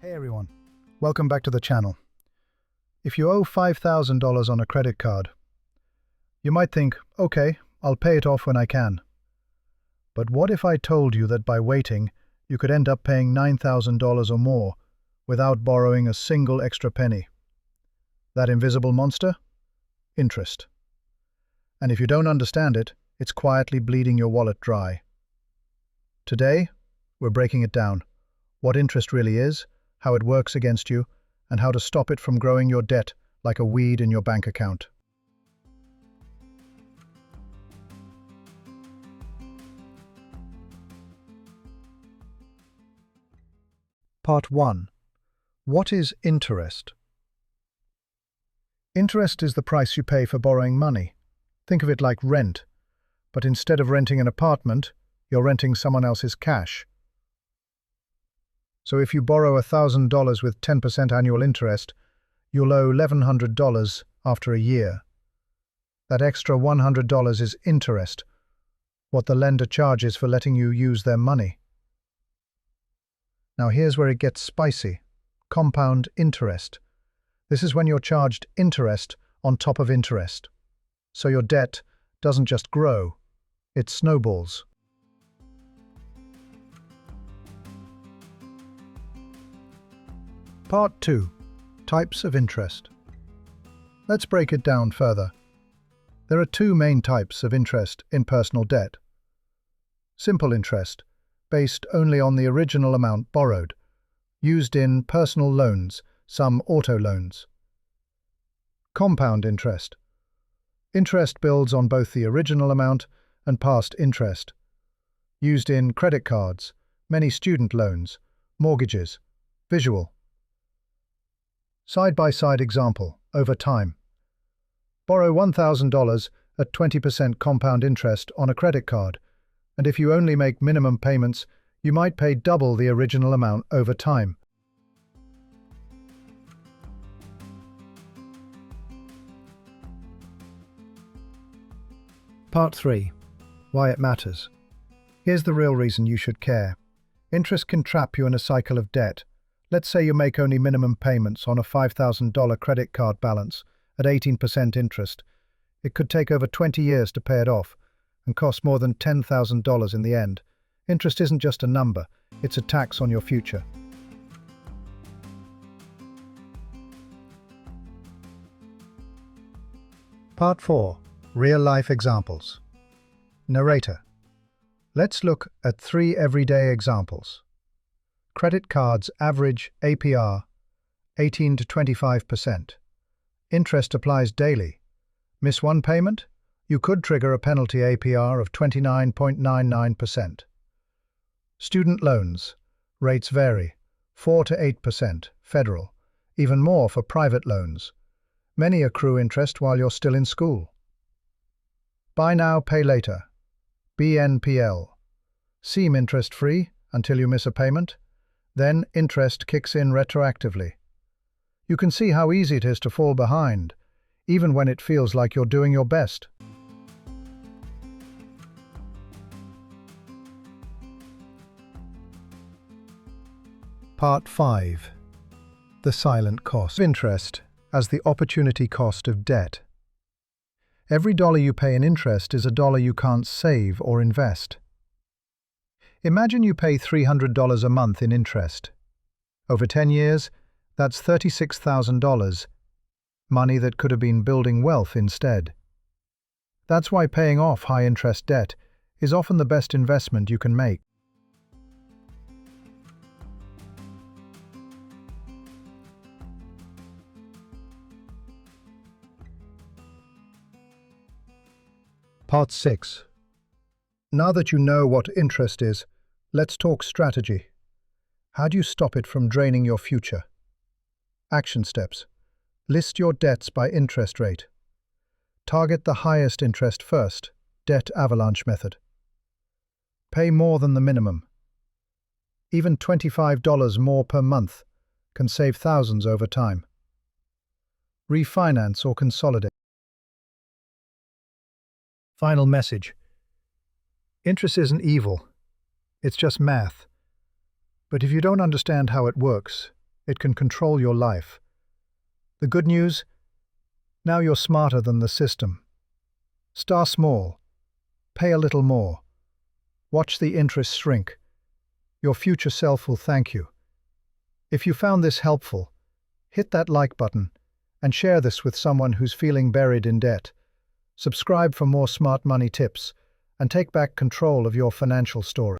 Hey everyone, welcome back to the channel. If you owe $5,000 on a credit card, you might think, okay, I'll pay it off when I can. But what if I told you that by waiting, you could end up paying $9,000 or more without borrowing a single extra penny? That invisible monster? Interest. And if you don't understand it, it's quietly bleeding your wallet dry. Today, we're breaking it down. What interest really is, how it works against you, and how to stop it from growing your debt like a weed in your bank account. Part 1. What is interest? Interest is the price you pay for borrowing money. Think of it like rent, but instead of renting an apartment, you're renting someone else's cash. So if you borrow $1,000 with 10% annual interest, you'll owe $1,100 after a year. That extra $100 is interest, what the lender charges for letting you use their money. Now here's where it gets spicy. Compound interest. This is when you're charged interest on top of interest. So your debt doesn't just grow, it snowballs. Part 2. Types of interest. Let's break it down further. There are two main types of interest in personal debt. Simple interest, based only on the original amount borrowed, used in personal loans, some auto loans. Compound interest. Interest builds on both the original amount and past interest, used in credit cards, many student loans, mortgages. Visual. Side-by-side example, over time. Borrow $1,000 at 20% compound interest on a credit card, and if you only make minimum payments, you might pay double the original amount over time. Part 3. Why it matters. Here's the real reason you should care. Interest can trap you in a cycle of debt. Let's say you make only minimum payments on a $5,000 credit card balance at 18% interest. It could take over 20 years to pay it off and cost more than $10,000 in the end. Interest isn't just a number, it's a tax on your future. Part 4. Real-life examples. Narrator. Let's look at 3 everyday examples. Credit cards average APR 18 to 25%. Interest applies daily. Miss one payment? You could trigger a penalty APR of 29.99%. Student loans. Rates vary. 4 to 8%, federal. Even more for private loans. Many accrue interest while you're still in school. Buy now, pay later. BNPL. Seem interest-free until you miss a payment. Then interest kicks in retroactively. You can see how easy it is to fall behind, even when it feels like you're doing your best. Part 5. The silent cost of interest as the opportunity cost of debt. Every dollar you pay in interest is a dollar you can't save or invest. Imagine you pay $300 a month in interest. Over 10 years, that's $36,000, money that could have been building wealth instead. That's why paying off high-interest debt is often the best investment you can make. Part 6. Now that you know what interest is, let's talk strategy. How do you stop it from draining your future? Action steps. List your debts by interest rate. Target the highest interest first, debt avalanche method. Pay more than the minimum. Even $25 more per month can save thousands over time. Refinance or consolidate. Final message. Interest isn't evil. It's just math. But if you don't understand how it works, It can control your life. The good news? Now you're smarter than the system. Start small. Pay a little more. Watch the interest shrink. Your future self will thank you. If you found this helpful, hit that like button and share this with someone who's feeling buried in debt. Subscribe for more smart money tips and take back control of your financial story.